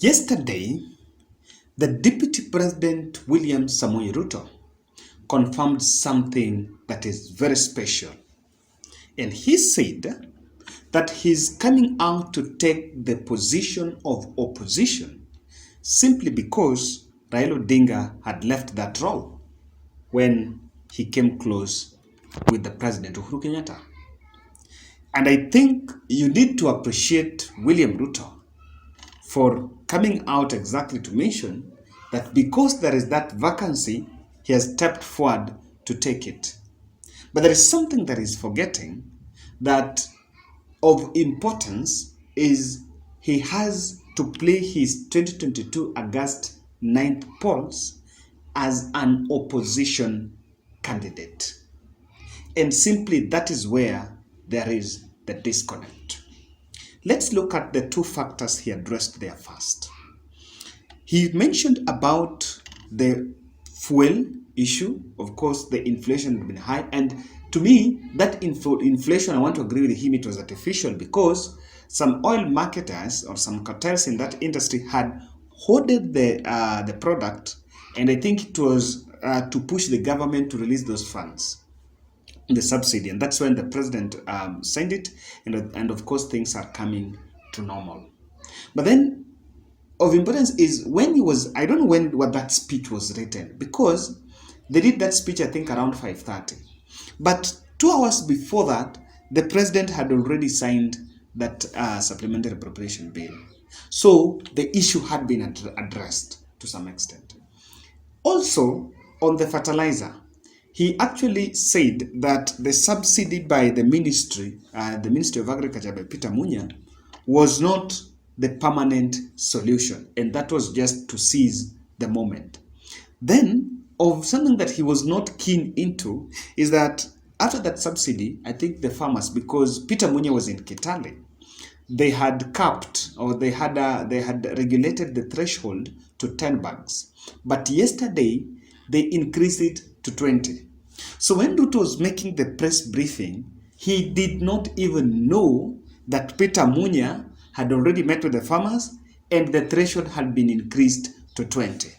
Yesterday, the Deputy President William Samoei Ruto confirmed something that is very special. And he said that he's coming out to take the position of opposition simply because Raila Odinga had left that role when he came close with the President Uhuru Kenyatta. And I think you need to appreciate William Ruto for coming out exactly to mention that because there is that vacancy, he has stepped forward to take it. But there is something that is forgetting that of importance is he has to play his 2022 August 9th polls as an opposition candidate. And simply that is where there is the disconnect. Let's look at the two factors he addressed there first. He mentioned about the fuel issue. Of course, the inflation had been high. And to me, that inflation, I want to agree with him, it was artificial because some oil marketers or some cartels in that industry had hoarded the product. And I think it was to push the government to release those funds, the subsidy, and that's when the president signed it, and of course things are coming to normal. But then of importance is when he was, I don't know what that speech was written, because they did that speech I think around 5:30, but 2 hours before that the president had already signed that supplementary appropriation bill, so the issue had been addressed to some extent. Also on the fertilizer, he actually said that the subsidy by the Ministry of Agriculture by Peter Munya was not the permanent solution, and that was just to seize the moment. Then, of something that he was not keen into is that after that subsidy, I think the farmers, because Peter Munya was in Kitale, they had capped or they had regulated the threshold to 10 bags. But yesterday, they increased it to 20. So when Ruto was making the press briefing, he did not even know that Peter Munya had already met with the farmers and the threshold had been increased to 20.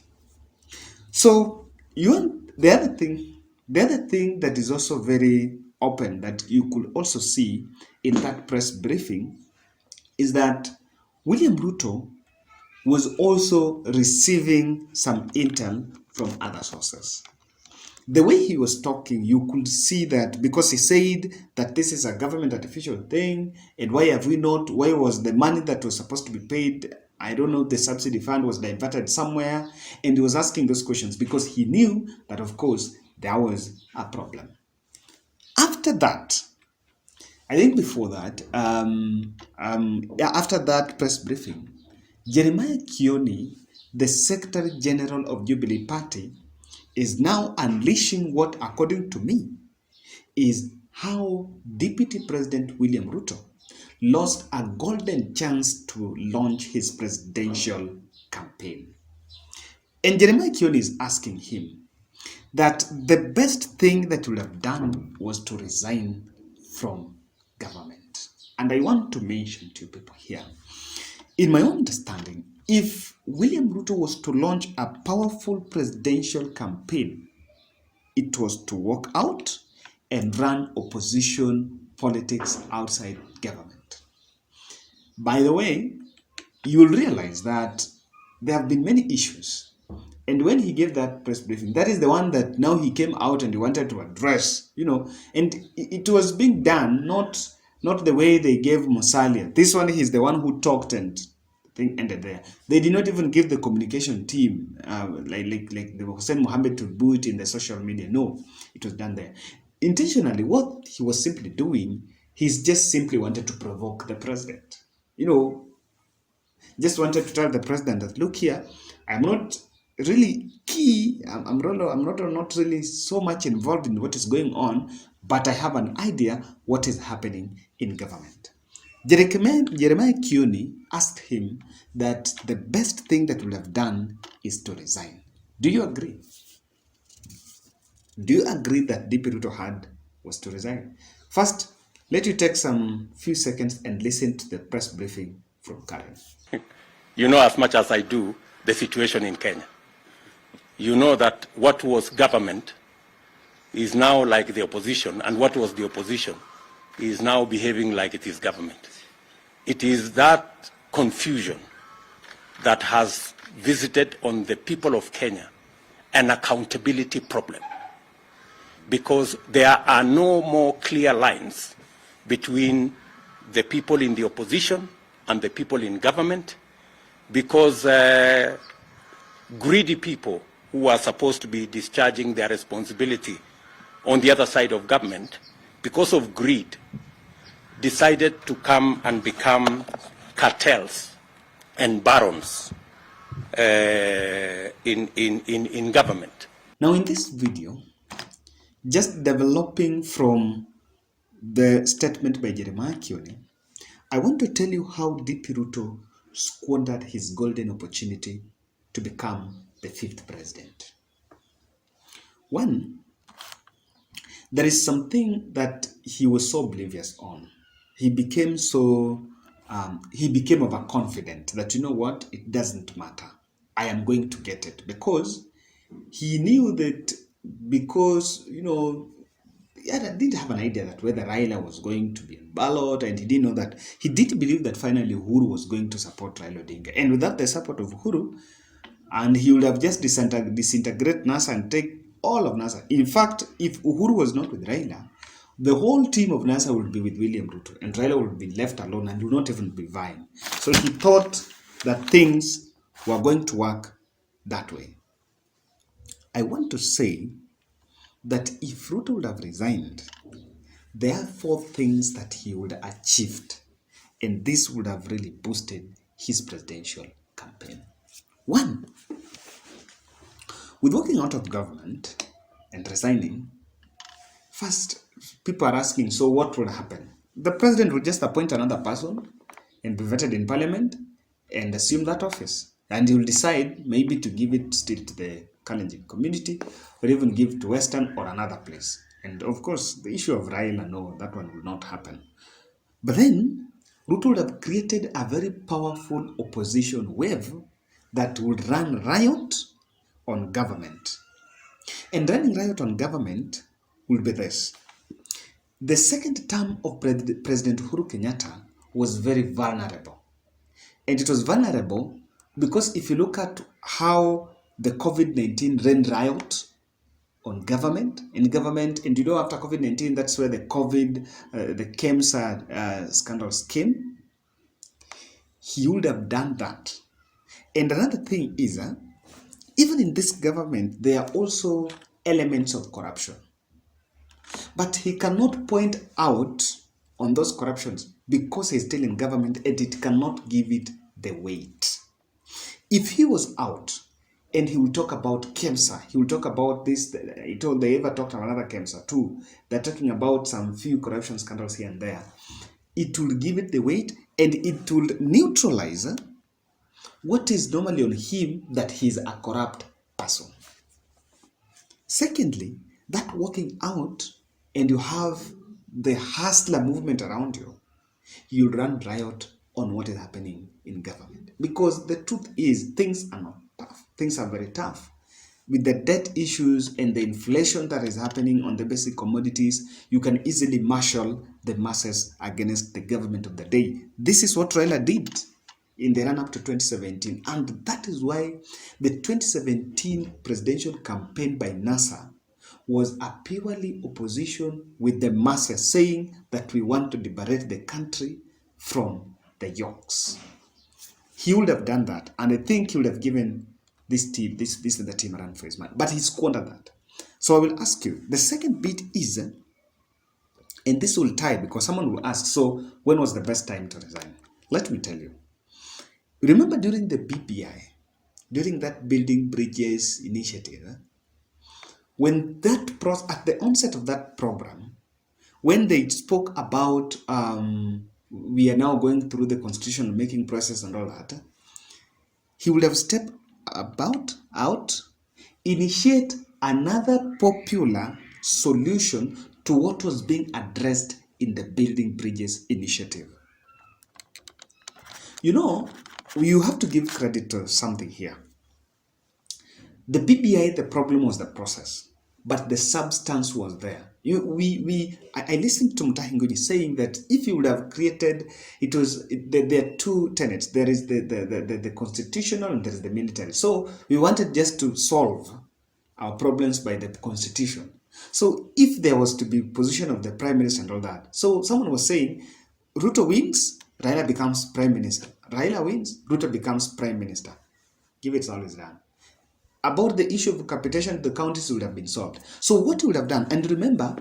So the other thing that is also very open that you could also see in that press briefing is that William Ruto was also receiving some intel from other sources. The way he was talking, you could see that because he said that this is a government artificial thing, and why was the money that was supposed to be paid, I don't know, the subsidy fund was diverted somewhere, and he was asking those questions because he knew that, of course, there was a problem. After that, I think before that, after that press briefing, Jeremiah Kioni, the Secretary General of Jubilee Party, is now unleashing what, according to me, is how Deputy President William Ruto lost a golden chance to launch his presidential campaign. And Jeremiah Kioni is asking him that the best thing that he would have done was to resign from government. And I want to mention to you people here, in my own understanding, if William Ruto was to launch a powerful presidential campaign, it was to walk out and run opposition politics outside government. By the way, you will realize that there have been many issues. And when he gave that press briefing, that is the one that now he came out and he wanted to address, and it was being done, not the way they gave Musalia. This one, he's the one who talked and thing ended there. They did not even give the communication team, like the Hussein Mohammed, to do it in the social media. No, it was done there. Intentionally, what he was simply doing, he's just simply wanted to provoke the president. Just wanted to tell the president that, look here, I'm not really key, I'm not really so much involved in what is going on, but I have an idea what is happening in government. Jeremiah Kioni asked him that the best thing that would have done is to resign. Do you agree? Do you agree that DP Ruto had was to resign? First, let you take some few seconds and listen to the press briefing from Karen. You know as much as I do the situation in Kenya. You know that what was government is now like the opposition, and what was the opposition is now behaving like it is government. It is that confusion that has visited on the people of Kenya an accountability problem, because there are no more clear lines between the people in the opposition and the people in government, because greedy people who are supposed to be discharging their responsibility on the other side of government, because of greed, decided to come and become cartels and barons in government. Now in this video, just developing from the statement by Jeremiah Kioni, I want to tell you how DP Ruto squandered his golden opportunity to become the fifth president. One, there is something that he was so oblivious on. He became overconfident that, you know what, it doesn't matter. I am going to get it, because he knew that, because, you know, he did have an idea that whether Raila was going to be in ballot, and he didn't know that. He did believe that finally Uhuru was going to support Raila Odinga. And without the support of Uhuru, and he would have just disintegrate NASA and take all of NASA. In fact, if Uhuru was not with Raila, the whole team of NASA would be with William Ruto, and Raila would be left alone and would not even be vying. So he thought that things were going to work that way. I want to say that if Ruto would have resigned, there are 4 things that he would have achieved, and this would have really boosted his presidential campaign. 1, with walking out of government and resigning, first, people are asking, so what will happen? The president will just appoint another person and be vetted in parliament and assume that office. And he will decide maybe to give it still to the Kalenjin community, or even give it to Western or another place. And of course, the issue of Raila, no, that one will not happen. But then, Ruto would have created a very powerful opposition wave that would run riot on government. And running riot on government will be this. The second term of President Uhuru Kenyatta was very vulnerable. And it was vulnerable because if you look at how the COVID-19 ran riot on government, and you know, after COVID-19, that's where the KEMSA scandals came. He would have done that. And another thing is, even in this government, there are also elements of corruption. But he cannot point out on those corruptions because he's still in government, and it cannot give it the weight. If he was out and he will talk about KEMSA, he will talk about this, they ever talked about another KEMSA too. They're talking about some few corruption scandals here and there. It will give it the weight, and it will neutralize what is normally on him, that he's a corrupt person. Secondly, that walking out and you have the hustler movement around you, you run riot on what is happening in government. Because the truth is, things are not tough. Things are very tough. With the debt issues and the inflation that is happening on the basic commodities, you can easily marshal the masses against the government of the day. This is what Raila did in the run-up to 2017. And that is why the 2017 presidential campaign by NASA was a purely opposition with the masses, saying that we want to liberate the country from the yokes. He would have done that, and I think he would have given this team, this is the team around for his man, but he squandered that. So I will ask you, the second bit is, and this will tie, because someone will ask, so when was the best time to resign? Let me tell you. Remember during the BBI, during that Building Bridges initiative, when that at the onset of that program, when they spoke about we are now going through the constitutional making process and all that, he would have stepped out, initiate another popular solution to what was being addressed in the Building Bridges initiative. You know, you have to give credit to something here. The BBI, the problem was the process, but the substance was there. I listened to Mutahingoji saying that if you would have created, there are two tenets. There is the constitutional and there is the military. So we wanted just to solve our problems by the constitution. So if there was to be position of the prime minister and all that, so someone was saying, Ruto wins, Raila becomes prime minister. Raila wins, Ruto becomes prime minister. Give it all is done. About the issue of capitation, the counties would have been solved. So what would have done, and remember,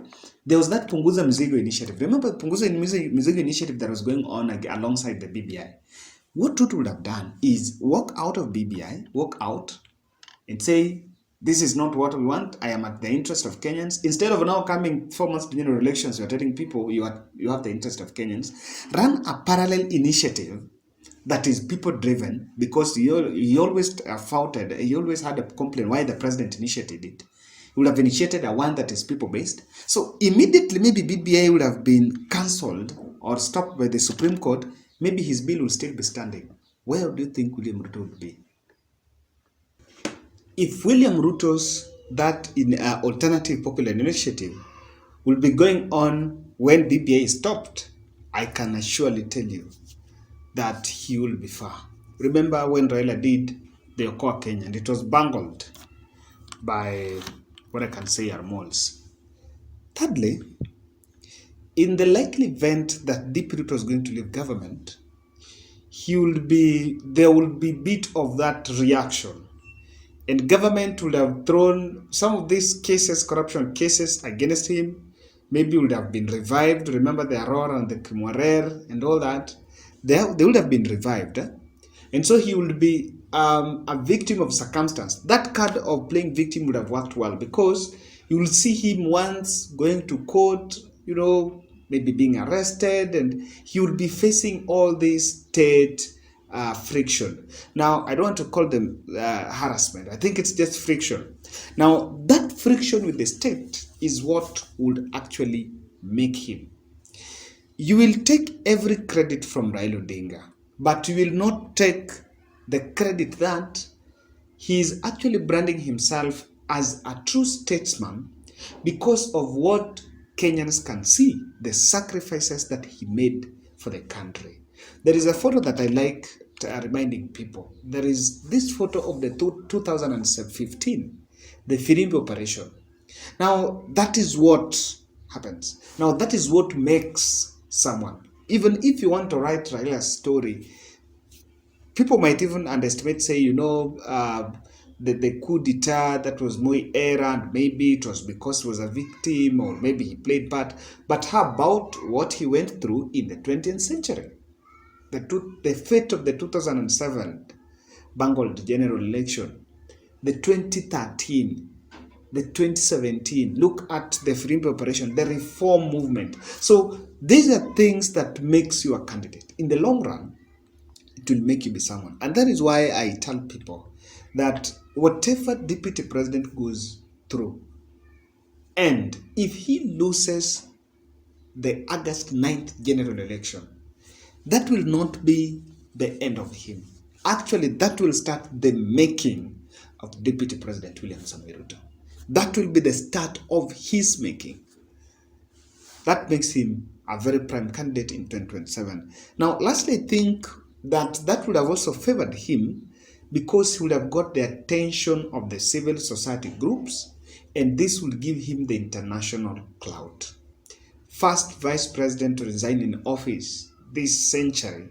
there was that Punguza Mzigo initiative. Remember Punguza Mzigo initiative that was going on alongside the BBI. What Ruto would have done is walk out of BBI, walk out and say, this is not what we want. I am at the interest of Kenyans. Instead of now coming 4 months to general elections, you're telling people you have the interest of Kenyans. Run a parallel initiative that is people driven, because you always faulted, you always had a complaint why the president initiated it. He would have initiated a one that is people based. So immediately maybe BBI would have been cancelled or stopped by the Supreme Court. Maybe his bill will still be standing. Where do you think William Ruto would be? If William Ruto's that in alternative popular initiative will be going on when BBI stopped, I can surely tell you that he will be far. Remember when Raila did the Okoa Kenya, and it was bungled by what I can say are malls. Thirdly, in the likely event that DP Ruto is going to leave government, there will be bit of that reaction. And government would have thrown some of these cases, corruption cases against him, maybe would have been revived. Remember the Aurora and the Kimwarer and all that. They would have been revived. And so he would be a victim of circumstance. That card of playing victim would have worked well, because you will see him once going to court, maybe being arrested, and he would be facing all this state friction. Now, I don't want to call them harassment. I think it's just friction. Now, that friction with the state is what would actually make him. You will take every credit from Raila Odinga, but you will not take the credit that he is actually branding himself as a true statesman because of what Kenyans can see, the sacrifices that he made for the country. There is a photo that I like reminding people. There is this photo of the 2015, the Firimbi operation. Now, that is what happens. Now, that is what makes someone. Even if you want to write Raila's story, people might even underestimate, say, the coup d'etat that was Moi era, and maybe it was because he was a victim, or maybe he played part. But how about what he went through in the 20th century? The fate of the 2007 bungled general election, the 2013, the 2017, look at the Firimbi operation, the reform movement. So these are things that makes you a candidate. In the long run, it will make you be someone. And that is why I tell people that whatever deputy president goes through, and if he loses the August 9th general election, that will not be the end of him. Actually, that will start the making of Deputy President William Samoei Ruto. That will be the start of his making. That makes him a very prime candidate in 2027. Now, lastly, I think that would have also favored him, because he would have got the attention of the civil society groups, and this will give him the international clout. First vice president to resign in office this century,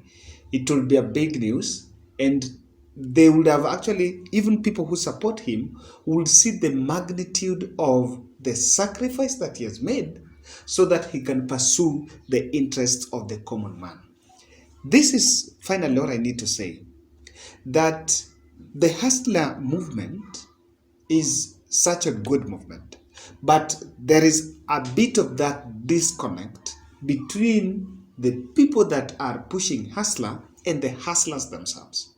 it will be a big news, and they would have actually, even people who support him will see the magnitude of the sacrifice that he has made so that he can pursue the interests of the common man. This is finally what I need to say, that the hustler movement is such a good movement, but there is a bit of that disconnect between the people that are pushing hustler and the hustlers themselves.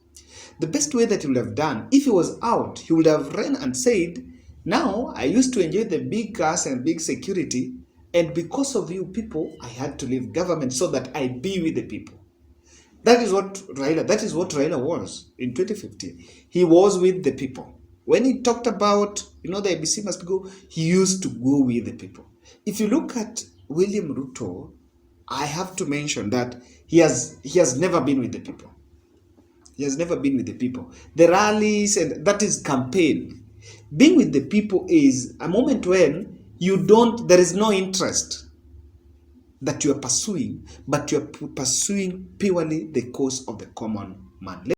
The best way that he would have done, if he was out, he would have ran and said, now I used to enjoy the big cars and big security, and because of you people, I had to leave government so that I be with the people. That is what Raila was in 2015. He was with the people. When he talked about, the ABC must go, he used to go with the people. If you look at William Ruto, I have to mention that he has never been with the people. He has never been with the people. The rallies, and that is campaign. Being with the people is a moment when there is no interest that you are pursuing, but you are pursuing purely the cause of the common man.